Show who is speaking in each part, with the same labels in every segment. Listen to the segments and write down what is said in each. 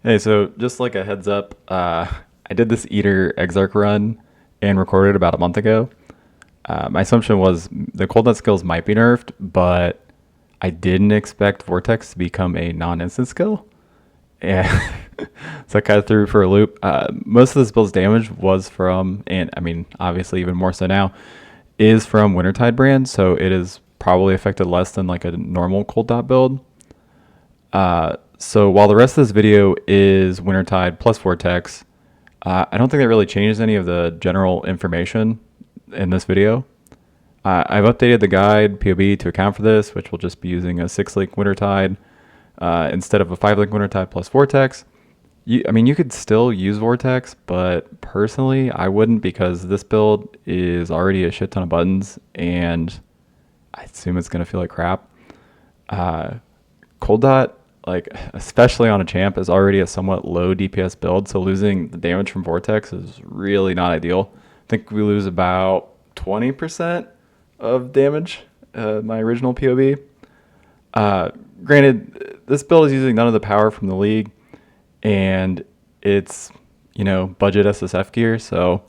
Speaker 1: Hey, so just like a heads up, I did this Eater Exarch run and recorded about a month ago. My assumption was the cooldown skills might be nerfed, but I didn't expect Vortex to become a non-instant skill. And so I kind of threw for a loop. Most of this build's damage was from, and I mean, obviously even more so now, is from Wintertide brand, so it is probably affected less than like a normal cold dot build. So while the rest of this video is Wintertide plus Vortex, I don't think that really changes any of the general information in this video. I've updated the guide PoE to account for this, which will just be using a 6-link Wintertide instead of a 5-link Wintertide plus Vortex. I mean, you could still use Vortex, but personally, I wouldn't because this build is already a shit ton of buttons, and I assume it's going to feel like crap. Cold Dot, like especially on a champ, is already a somewhat low DPS build, so losing the damage from Vortex is really not ideal. I think we lose about 20% of damage, my original PoE. Granted, this build is using none of the power from the league, and it's, budget SSF gear, so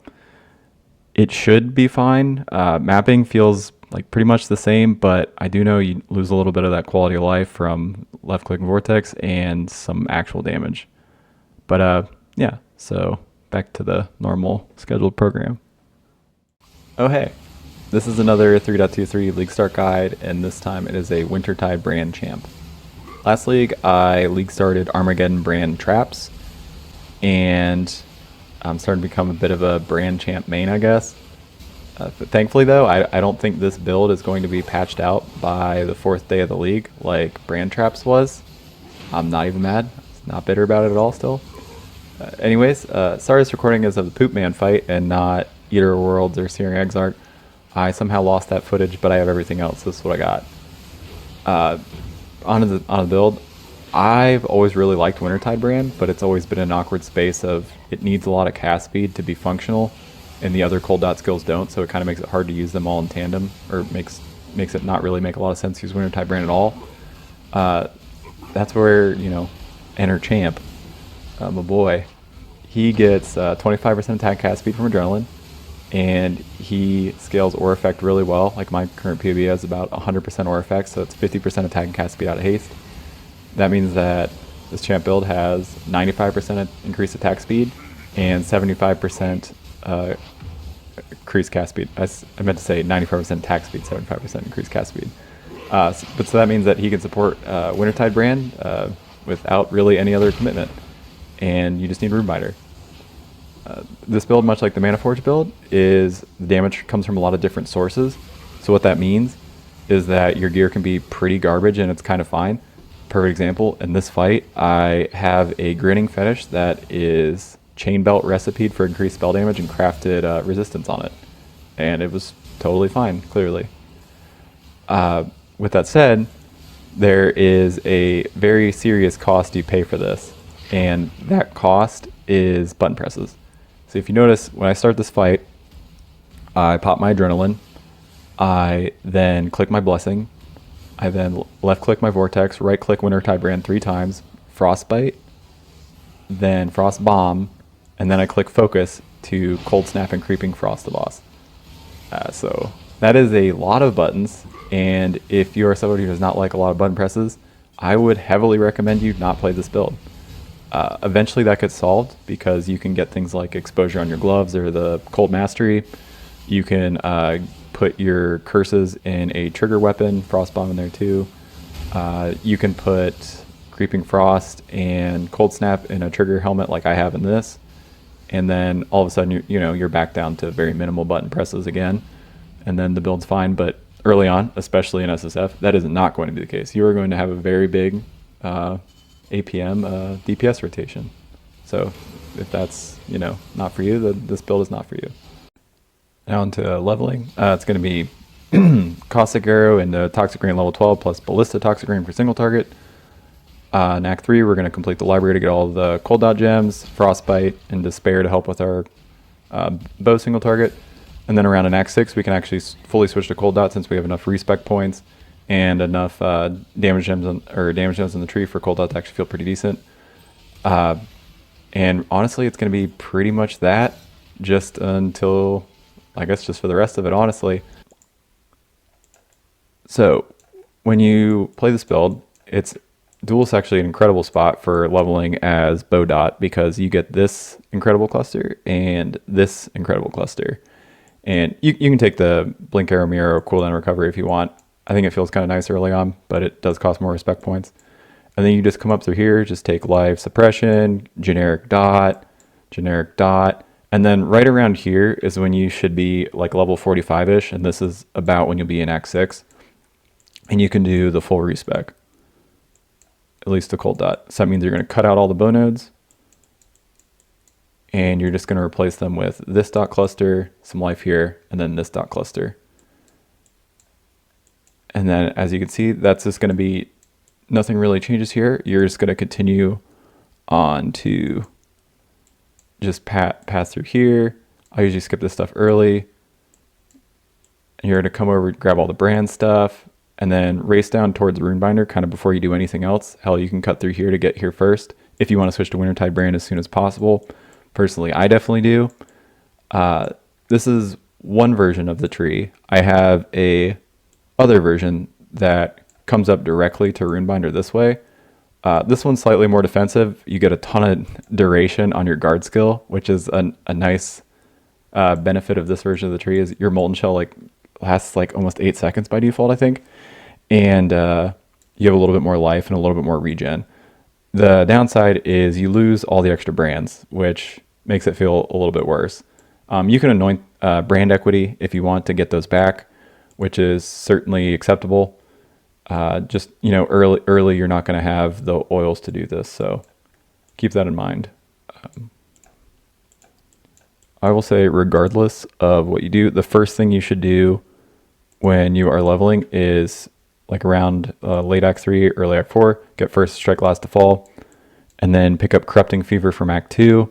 Speaker 1: it should be fine. Mapping feels like pretty much the same, but I do know you lose a little bit of that quality of life from left click Vortex and some actual damage. But yeah, so back to the normal scheduled program. Oh hey, this is another 3.23 League Start guide, and this time it is a Wintertide brand champ. Last league I league started Armageddon brand traps, and I'm starting to become a bit of a brand champ main, I guess. But thankfully though, I don't think this build is going to be patched out by the 4th day of the league like brand traps was. I'm not even mad. Not bitter about it at all still. Anyways, sorry this recording is of the Poop Man fight and not Eater Worlds or Searing Exarch. I somehow lost that footage, but I have everything else. This is what I got. On the build, I've always really liked Wintertide brand, but it's always been an awkward space of it needs a lot of cast speed to be functional, and the other cold dot skills don't, so it kind of makes it hard to use them all in tandem, or makes it not really make a lot of sense to use Wintertide brand at all. That's where, enter Champ, my boy. He gets 25% attack cast speed from Adrenaline, and he scales Aura Effect really well. Like my current PoE has about 100% Aura Effect, so it's 50% attack and cast speed out of haste. That means that this champ build has 95% increased attack speed and 75% increased cast speed. I meant to say 95% attack speed, 75% increased cast speed. So that means that he can support Wintertide brand without really any other commitment, and you just need Rune-Biter. This build, much like the Mana Forge build, is the damage comes from a lot of different sources. So what that means is that your gear can be pretty garbage and it's kind of fine. Perfect example, in this fight, I have a Grinning Fetish that is chain belt recipeed for increased spell damage and crafted resistance on it. And it was totally fine, clearly. With that said, there is a very serious cost you pay for this, and that cost is button presses. So if you notice, when I start this fight, I pop my Adrenaline, I then click my Blessing, I then left click my Vortex, right click Wintertide brand 3 times, Frostbite, then Frost Bomb, and then I click Focus to Cold Snap and Creeping Frost the boss. So that is a lot of buttons, and if you are somebody who does not like a lot of button presses, I would heavily recommend you not play this build. Eventually that gets solved because you can get things like exposure on your gloves or the cold mastery. You can put your curses in a trigger weapon, frost bomb in there too. You can put creeping frost and cold snap in a trigger helmet like I have in this, and then all of a sudden you're back down to very minimal button presses again, and then the build's fine. But early on, especially in SSF, that is not going to be the case. You are going to have a very big APM DPS rotation. So if that's not for you, then this build is not for you. Now into leveling. It's going to be Caustic Arrow into Toxic Rain level 12 plus Ballista Toxic Rain for single target. In Act 3 we're going to complete the library to get all the Cold Dot gems, Frostbite, and Despair to help with our bow single target. And then around in Act 6 we can actually fully switch to Cold Dot since we have enough respec points and enough damage gems in the tree for Cold Dot to actually feel pretty decent. And honestly, it's going to be pretty much that just until, I guess, just for the rest of it, honestly. So when you play this build, Duel's actually an incredible spot for leveling as DoT because you get this incredible cluster and this incredible cluster. And you can take the Blink Arrow Mirror cooldown recovery if you want. I think it feels kind of nice early on, but it does cost more respect points. And then you just come up through here, just take live suppression, generic DoT, and then right around here is when you should be like level 45-ish, and this is about when you'll be in Act 6. And you can do the full respec, at least the cold DoT. So that means you're going to cut out all the bow nodes, and you're just going to replace them with this DoT cluster, some life here, and then this DoT cluster. And then as you can see, that's just going to be, nothing really changes here. You're just going to continue on to just pass through here. I usually skip this stuff early. And you're going to come over, grab all the brand stuff, and then race down towards Runebinder kind of before you do anything else. Hell, you can cut through here to get here first if you want to switch to Wintertide brand as soon as possible. Personally, I definitely do. This is one version of the tree. I have a other version that comes up directly to Runebinder this way. This one's slightly more defensive. You get a ton of duration on your guard skill, which is a nice benefit of this version of the tree. Is your Molten Shell like lasts like almost 8 seconds by default, I think, and you have a little bit more life and a little bit more regen. The downside is you lose all the extra brands, which makes it feel a little bit worse. You can anoint brand equity if you want to get those back, which is certainly acceptable. Just, early you're not going to have the oils to do this, so keep that in mind. I will say, regardless of what you do, the first thing you should do when you are leveling is like around late Act 3, early Act 4, get first strike, last to fall, and then pick up Corrupting Fever from Act 2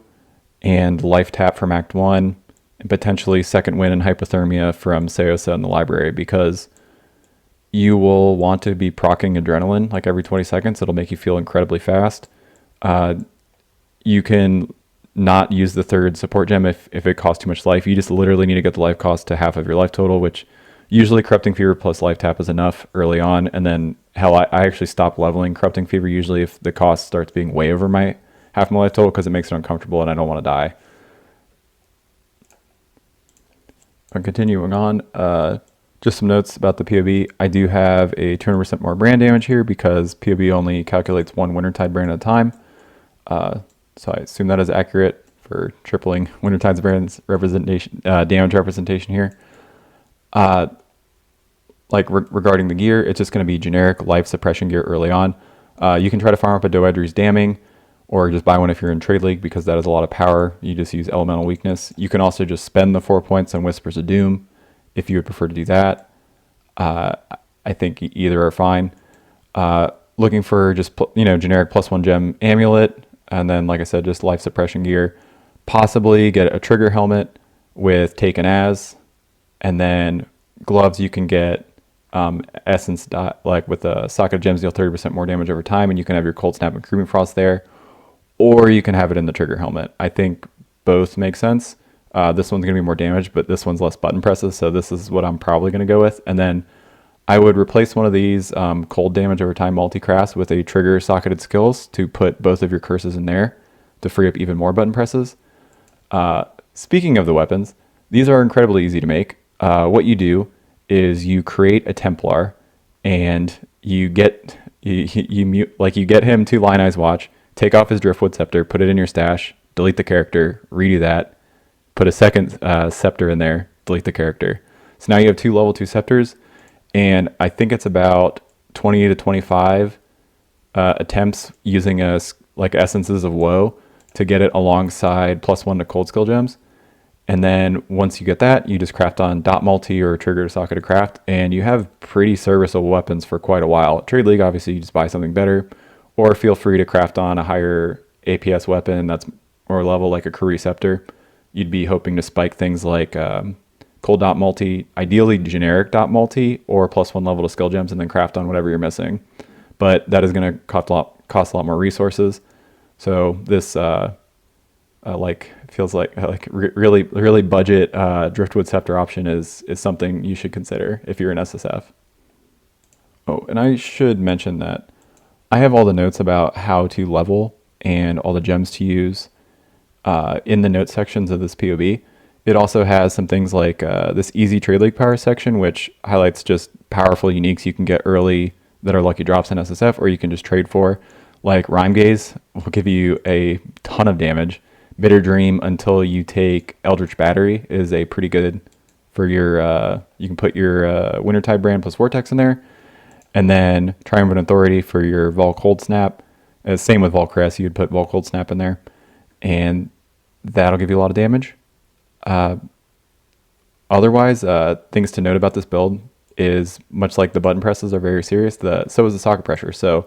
Speaker 1: and Life Tap from Act 1, and potentially Second Wind and Hypothermia from Seosa in the library, because you will want to be proccing adrenaline like every 20 seconds. It'll make you feel incredibly fast. You can not use the third support gem if it costs too much life. You just literally need to get the life cost to half of your life total, which usually Corrupting Fever plus Life Tap is enough early on. And then, hell, I actually stop leveling Corrupting Fever usually if the cost starts being way over my half my life total, because it makes it uncomfortable and I don't want to die. I'm continuing on. Just some notes about the PoE. I do have a 200% more brand damage here because PoE only calculates one Wintertide brand at a time. So I assume that is accurate for tripling Wintertide's brand's representation, damage representation here. Regarding the gear, it's just going to be generic life suppression gear early on. You can try to farm up a Doedri's Damning, or just buy one if you're in Trade League, because that is a lot of power. You just use Elemental Weakness. You can also just spend the 4 points on Whispers of Doom if you would prefer to do that. I think either are fine. Looking for just generic +1 gem amulet, and then, like I said, just life suppression gear. Possibly get a trigger helmet with Taken As, and then gloves you can get essence like with a socket of gems deal 30% more damage over time, and you can have your Cold Snap and Creeping Frost there, or you can have it in the trigger helmet. I think both make sense. This one's going to be more damage, but this one's less button presses, so this is what I'm probably going to go with. And then I would replace one of these cold damage over time multi-craft with a trigger socketed skills to put both of your curses in there to free up even more button presses. Speaking of the weapons, these are incredibly easy to make. What you do is you create a Templar, and you get you get him to Line Eyes Watch, take off his Driftwood Scepter, put it in your stash, delete the character, redo that, put a second scepter in there, delete the character. So now you have 2 level 2 scepters, and I think it's about 20 to 25 attempts using Essences of Woe to get it alongside +1 to cold skill gems. And then once you get that, you just craft on dot multi or trigger socket to craft, and you have pretty serviceable weapons for quite a while. Trade League, obviously, you just buy something better, or feel free to craft on a higher APS weapon that's more level, like a Kuri Scepter. You'd be hoping to spike things like cold dot multi, ideally generic dot multi, or +1 level to skill gems, and then craft on whatever you're missing. But that is going to cost a lot more resources. So this like feels like really budget driftwood scepter option is something you should consider if you're an SSF. Oh, and I should mention that I have all the notes about how to level and all the gems to use in the notes sections of this POB. It also has some things like this easy trade league power section, which highlights just powerful uniques you can get early that are lucky drops in SSF, or you can just trade for. Like Rhyme Gaze will give you a ton of damage. Bitter Dream until you take Eldritch Battery is a pretty good for your, you can put your Wintertide brand plus Vortex in there. And then Triumphant Authority for your Vol Cold Snap. Same with Vol Caress, you'd put Vol Cold Snap in there. And that'll give you a lot of damage. Otherwise, things to note about this build is much like the button presses are very serious, so is the socket pressure. So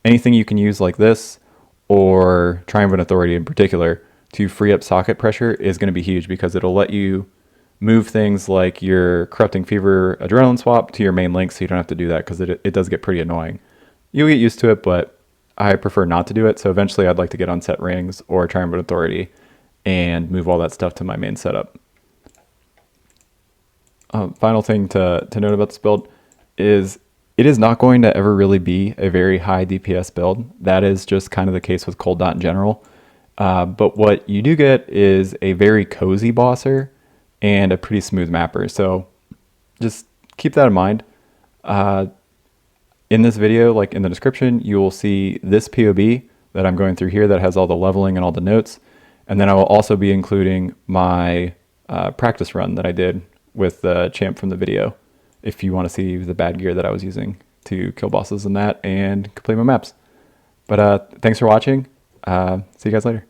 Speaker 1: anything you can use like this or Triumphant Authority in particular to free up socket pressure is going to be huge because it'll let you move things like your Corrupting Fever Adrenaline swap to your main link, so you don't have to do that because it does get pretty annoying. You'll get used to it, but I prefer not to do it. So eventually I'd like to get on set rings or Triumphant Authority and move all that stuff to my main setup. Final thing to note about this build is it is not going to ever really be a very high DPS build. That is just kind of the case with Cold Dot in general. But what you do get is a very cozy bosser and a pretty smooth mapper. So just keep that in mind. In this video, like in the description, you will see this POB that I'm going through here that has all the leveling and all the notes. And then I will also be including my practice run that I did with the champ from the video, if you want to see the bad gear that I was using to kill bosses in that and complete my maps. But thanks for watching. See you guys later.